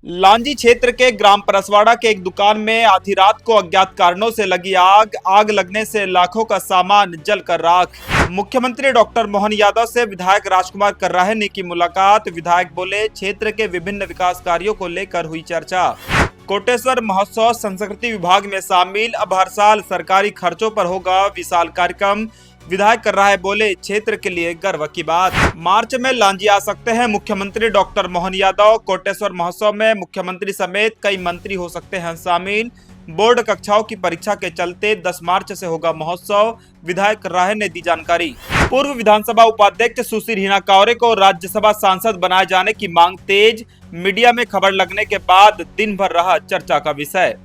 लांजी क्षेत्र के ग्राम परसवाड़ा के एक दुकान में आधी रात को अज्ञात कारणों से लगी आग लगने से लाखों का सामान जलकर राख। मुख्यमंत्री डॉक्टर मोहन यादव से विधायक राजकुमार कर्राहे ने की मुलाकात। विधायक बोले, क्षेत्र के विभिन्न विकास कार्यों को लेकर हुई चर्चा। कोटेश्वर महोत्सव संस्कृति विभाग में शामिल, अब हर साल सरकारी खर्चों पर होगा विशाल कार्यक्रम। विधायक कर्राहे बोले, क्षेत्र के लिए गर्व की बात। मार्च में लांजी आ सकते हैं मुख्यमंत्री डॉक्टर मोहन यादव। कोटेश्वर महोत्सव में मुख्यमंत्री समेत कई मंत्री हो सकते हैं शामिल। बोर्ड कक्षाओं की परीक्षा के चलते 10 मार्च से होगा महोत्सव। विधायक कर्राहे ने दी जानकारी। पूर्व विधानसभा उपाध्यक्ष सुश्री हिना कांवरे को राज्यसभा सांसद बनाए जाने की मांग तेज। मीडिया में खबर लगने के बाद दिन भर रहा चर्चा का विषय।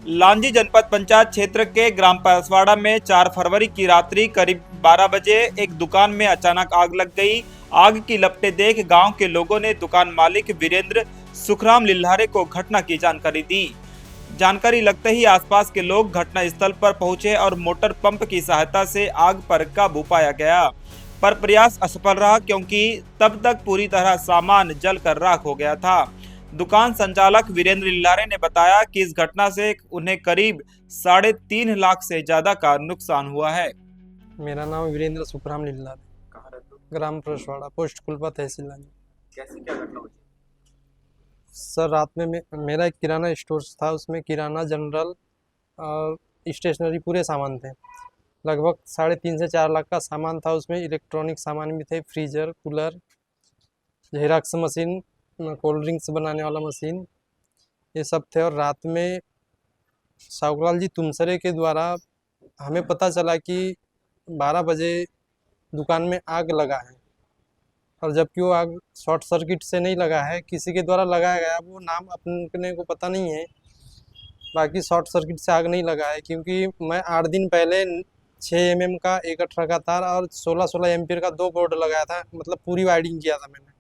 लांजी जनपद पंचायत क्षेत्र के ग्राम परसवाड़ा में 4 फरवरी की रात्रि करीब 12 बजे एक दुकान में अचानक आग लग गई। आग की लपटें देख गांव के लोगों ने दुकान मालिक वीरेंद्र सुखराम लिल्हारे को घटना की जानकारी दी। जानकारी लगते ही आसपास के लोग घटना स्थल पर पहुंचे और मोटर पंप की सहायता से आग पर काबू पाया गया, पर प्रयास असफल रहा क्योंकि तब तक पूरी तरह सामान जलकर राख हो गया था। दुकान संचालक वीरेंद्र लिल्हारे ने बताया कि इस घटना से उन्हें करीब 3.5 लाख से ज्यादा का नुकसान हुआ है। मेरा नाम वीरेंद्र सुखराम लिल्हारे, कहाँ रहते हो? ग्राम परसवाड़ा, पोस्ट कुलपा, तहसील लांजी। कैसे क्या घटना हुई? सर, रात में मेरा एक किराना स्टोर था, उसमें किराना, जनरल और स्टेशनरी पूरे सामान थे। लगभग 3.5 से 4 लाख का सामान था। उसमें इलेक्ट्रॉनिक सामान भी थे, freezer, cooler, xerox machine, cold drinks बनाने वाला मशीन, ये सब थे। और रात में सावलाल जी तुमसरे के द्वारा हमें पता चला कि 12 बजे दुकान में आग लगा है, और जबकि वो आग शॉर्ट सर्किट से नहीं लगा है, किसी के द्वारा लगाया गया। वो नाम अपने को पता नहीं है, बाकी शॉर्ट सर्किट से आग नहीं लगा है। क्योंकि मैं 8 दिन पहले 6 mm का 1/18 का तार और 16 एम्पियर का 2 बोर्ड लगाया था, मतलब पूरी वायरिंग किया था मैंने।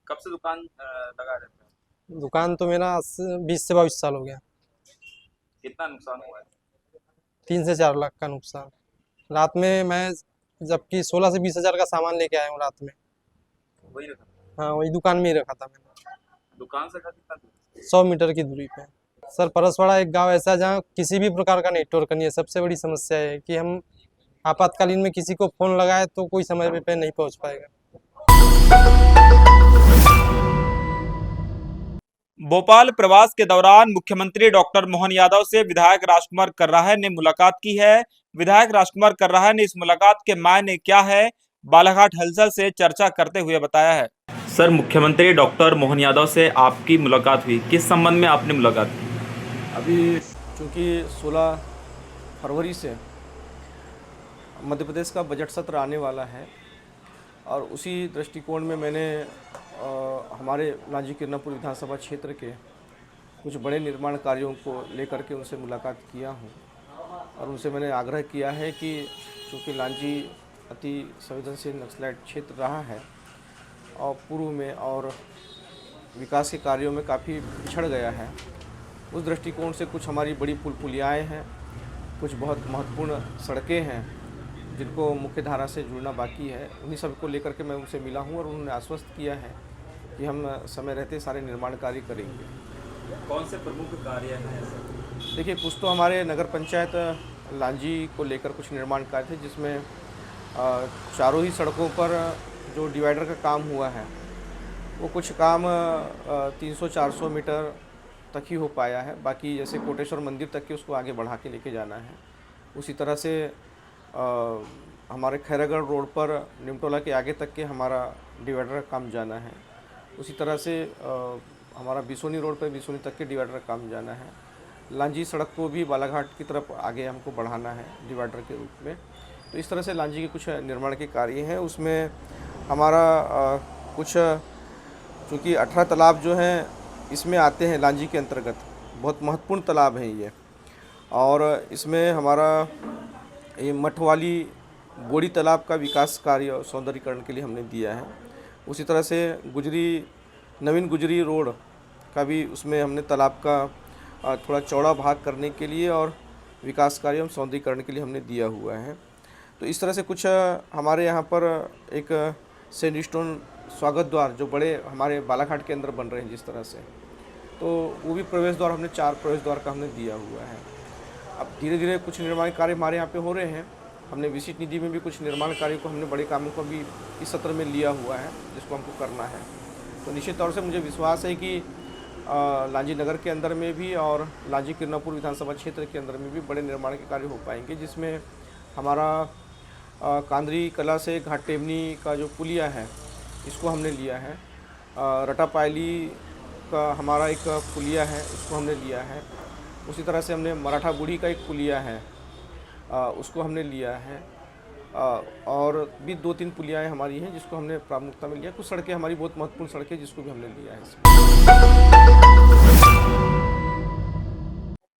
कब से दुकान लगा रहते हैं? दुकान तो मेरा 20 से 22 साल हो गया। कितना नुकसान हुआ है? 3 से 4 लाख का नुकसान। रात में मैं जबकि 16 से 20 हज़ार का सामान लेके आया हूँ रात में। वही रखा? हाँ, वही दुकान में ही रखा था मैंने। दुकान से कितना दूर? 100 मीटर की दूरी पे। सर, परसवाड़ा एक गांव ऐसा है जहाँ किसी भी प्रकार का नेटवर्क नहीं है। सबसे बड़ी समस्या है कि हम आपातकालीन में किसी को फ़ोन लगाए तो कोई समय पे नहीं पहुँच पाएगा। भोपाल प्रवास के दौरान मुख्यमंत्री डॉक्टर मोहन यादव से विधायक राजकुमार कर्राहे ने मुलाकात की है। विधायक राजकुमार कर्राहे ने इस मुलाकात के मायने क्या है, बालाघाट हलचल से चर्चा करते हुए बताया है। सर, मुख्यमंत्री डॉक्टर मोहन यादव से आपकी मुलाकात हुई, किस संबंध में आपने मुलाकात की? अभी चूँकि 16 फरवरी से मध्य प्रदेश का बजट सत्र आने वाला है, और उसी दृष्टिकोण में मैंने हमारे लांजी किरनापुर विधानसभा क्षेत्र के कुछ बड़े निर्माण कार्यों को लेकर के उनसे मुलाकात किया हूं, और उनसे मैंने आग्रह किया है कि चूँकि लांजी अति संवेदनशील नक्सलाइट क्षेत्र रहा है और पूर्व में और विकास के कार्यों में काफ़ी पिछड़ गया है, उस दृष्टिकोण से कुछ हमारी बड़ी पुल पुलियाएँ हैं, कुछ बहुत महत्वपूर्ण सड़कें हैं जिनको मुख्य धारा से जुड़ना बाकी है। उन्हीं सब को लेकर के मैं उनसे मिला हूं, और उन्होंने आश्वस्त किया है कि हम समय रहते सारे निर्माण कार्य करेंगे। कौन से प्रमुख कार्य हैं? देखिए, कुछ तो हमारे नगर पंचायत लांजी को लेकर कुछ निर्माण कार्य थे, जिसमें चारों ही सड़कों पर जो डिवाइडर का काम हुआ है, वो कुछ काम 300-400 मीटर तक ही हो पाया है। बाकी जैसे कोटेश्वर मंदिर तक के उसको आगे बढ़ा के लेके जाना है। उसी तरह से हमारे खैरागढ़ रोड पर निमटोला के आगे तक के हमारा डिवाइडर का काम जाना है। उसी तरह से हमारा बिसोनी रोड पर बिसोनी तक के डिवाइडर का काम जाना है। लांजी सड़क को भी बालाघाट की तरफ आगे हमको बढ़ाना है डिवाइडर के रूप में। तो इस तरह से लांजी के कुछ निर्माण के कार्य हैं। उसमें हमारा कुछ, चूँकि 18 तालाब जो हैं इसमें आते हैं लांजी के अंतर्गत, बहुत महत्वपूर्ण तालाब हैं ये, और इसमें हमारा ये मठवाली बोड़ी तालाब का विकास कार्य और सौंदर्यीकरण के लिए हमने दिया है। उसी तरह से नवीन गुजरी रोड का भी उसमें हमने तालाब का थोड़ा चौड़ा भाग करने के लिए और विकास कार्य और सौंदर्यीकरण के लिए हमने दिया हुआ है। तो इस तरह से कुछ हमारे यहाँ पर एक सैंडस्टोन स्वागत द्वार जो बड़े हमारे बालाघाट के अंदर बन रहे हैं जिस तरह से, तो वो भी प्रवेश द्वार हमने 4 प्रवेश द्वार का हमने दिया हुआ है। अब धीरे धीरे कुछ निर्माण कार्य हमारे यहाँ पे हो रहे हैं। हमने विशिष्ट निधि में भी कुछ निर्माण कार्य को हमने बड़े कामों को भी इस सत्र में लिया हुआ है जिसको हमको करना है। तो निश्चित तौर से मुझे विश्वास है कि लांजी नगर के अंदर में भी और लांजी किरनापुर विधानसभा क्षेत्र के अंदर में भी बड़े निर्माण के कार्य हो पाएंगे, जिसमें हमारा कांदरी कला से घाट टेमनी का जो पुलिया है इसको हमने लिया है। रटापायली का हमारा एक पुलिया है उसको हमने लिया है। उसी तरह से हमने मराठा बूढ़ी का एक पुलिया है उसको हमने लिया है। और भी 2-3 पुलियाएँ हमारी हैं जिसको हमने प्राथमिकता में लिया। कुछ सड़कें हमारी बहुत महत्वपूर्ण सड़कें जिसको भी हमने लिया है इसमें।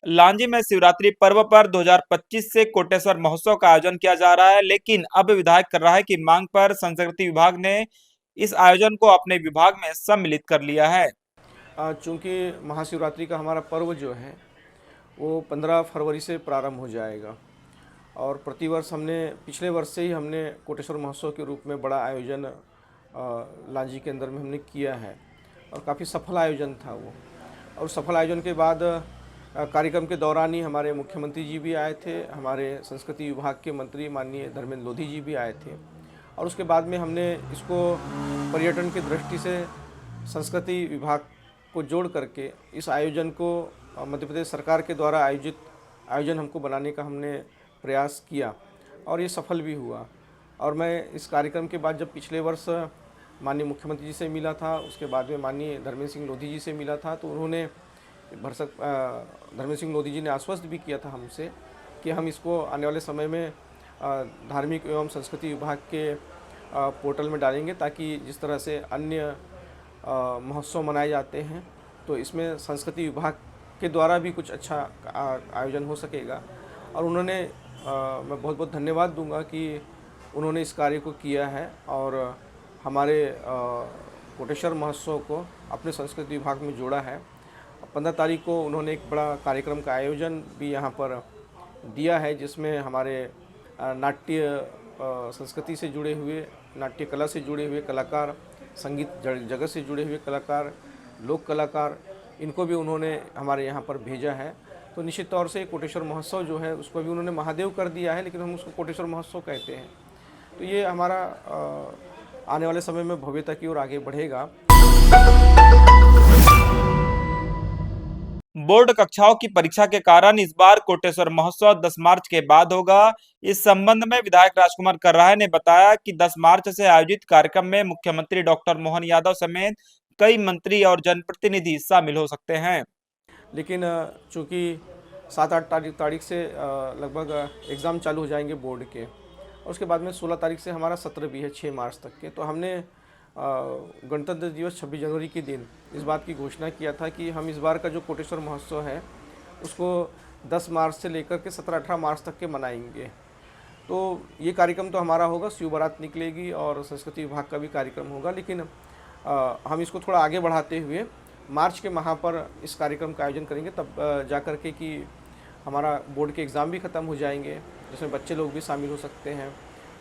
लांजी में शिवरात्रि पर्व पर 2025 से कोटेश्वर महोत्सव का आयोजन किया जा रहा है, लेकिन अब विधायक कर रहा है कि मांग पर संस्कृति विभाग ने इस आयोजन को अपने विभाग में सम्मिलित कर लिया है। चूँकि महाशिवरात्रि का हमारा पर्व जो है वो 15 फरवरी से प्रारंभ हो जाएगा और प्रतिवर्ष हमने पिछले वर्ष से ही हमने कोटेश्वर महोत्सव के रूप में बड़ा आयोजन लांजी के अंदर में हमने किया है और काफ़ी सफल आयोजन था वो। और सफल आयोजन के बाद कार्यक्रम के दौरान ही हमारे मुख्यमंत्री जी भी आए थे, हमारे संस्कृति विभाग के मंत्री माननीय धर्मेंद्र लोधी जी भी आए थे और उसके बाद में हमने इसको पर्यटन की दृष्टि से संस्कृति विभाग को जोड़ करके इस आयोजन को मध्य प्रदेश सरकार के द्वारा आयोजित आयोजन हमको बनाने का हमने प्रयास किया और ये सफल भी हुआ। और मैं इस कार्यक्रम के बाद जब पिछले वर्ष माननीय मुख्यमंत्री जी से मिला था, उसके बाद में माननीय धर्मेंद्र सिंह लोधी जी से मिला था, तो उन्होंने धर्मेंद्र सिंह लोधी जी ने आश्वस्त भी किया था हमसे कि हम इसको आने वाले समय में धार्मिक एवं संस्कृति विभाग के पोर्टल में डालेंगे, ताकि जिस तरह से अन्य महोत्सव मनाए जाते हैं तो इसमें संस्कृति विभाग के द्वारा भी कुछ अच्छा आयोजन हो सकेगा। और उन्होंने मैं बहुत बहुत धन्यवाद दूंगा कि उन्होंने इस कार्य को किया है और हमारे कोटेश्वर महोत्सव को अपने संस्कृति विभाग में जोड़ा है। 15 तारीख को उन्होंने एक बड़ा कार्यक्रम का आयोजन भी यहाँ पर दिया है, जिसमें हमारे नाट्य संस्कृति से जुड़े हुए, नाट्य कला से जुड़े हुए कलाकार, संगीत जगत से जुड़े हुए कलाकार, लोक कलाकार, इनको भी उन्होंने हमारे यहाँ पर भेजा है। तो निश्चित तौर से कोटेश्वर महोत्सव जो है उसको भी उन्होंने महादेव कर दिया है, लेकिन हम उसको कोटेश्वर महोत्सव कहते हैं। तो ये हमारा आने वाले समय में भव्यता की ओर आगे बढ़ेगा। बोर्ड कक्षाओं की परीक्षा के कारण इस बार कोटेश्वर महोत्सव 10 मार्च के बाद होगा। इस संबंध में विधायक राजकुमार कर्राहे ने बताया कि 10 मार्च से आयोजित कार्यक्रम में मुख्यमंत्री डॉक्टर मोहन यादव समेत कई मंत्री और जनप्रतिनिधि शामिल हो सकते हैं। लेकिन चूँकि 7-8 तारीख से लगभग एग्ज़ाम चालू हो जाएंगे बोर्ड के, और उसके बाद में 16 तारीख से हमारा सत्र भी है 6 मार्च तक के। तो हमने गणतंत्र दिवस 26 जनवरी के दिन इस बात की घोषणा किया था कि हम इस बार का जो कोटेश्वर महोत्सव है उसको 10 मार्च से लेकर के 17-18 मार्च तक के मनाएंगे। तो ये कार्यक्रम तो हमारा होगा, शिव बारात निकलेगी और संस्कृति विभाग का भी कार्यक्रम होगा, लेकिन हम इसको थोड़ा आगे बढ़ाते हुए मार्च के माह पर इस कार्यक्रम का आयोजन करेंगे, तब जा कर के कि हमारा बोर्ड के एग्ज़ाम भी ख़त्म हो जाएंगे, जिसमें बच्चे लोग भी शामिल हो सकते हैं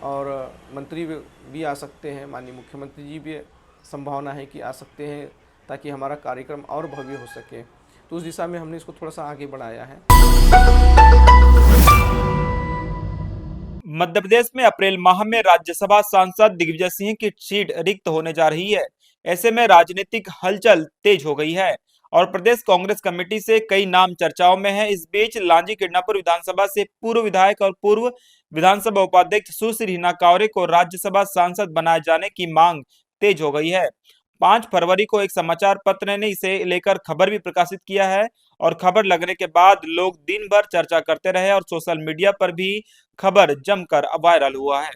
और मंत्री भी आ सकते हैं, माननीय मुख्यमंत्री जी भी संभावना है कि आ सकते हैं, ताकि हमारा कार्यक्रम और भव्य हो सके। तो उस दिशा में हमने इसको थोड़ा सा आगे बढ़ाया है। मध्य प्रदेश में अप्रैल माह में राज्यसभा सांसद दिग्विजय सिंह की सीट रिक्त होने जा रही है। ऐसे में राजनीतिक हलचल तेज हो गई है और प्रदेश कांग्रेस कमेटी से कई नाम चर्चाओं में है। इस बीच लांजी किरनापुर विधानसभा से पूर्व विधायक और पूर्व विधानसभा उपाध्यक्ष सुश्री हिना कांवरे को राज्यसभा सांसद बनाए जाने की मांग तेज हो गई है। 5 फरवरी को एक समाचार पत्र ने इसे लेकर खबर भी प्रकाशित किया है और खबर लगने के बाद लोग दिन भर चर्चा करते रहे और सोशल मीडिया पर भी खबर जमकर वायरल हुआ है।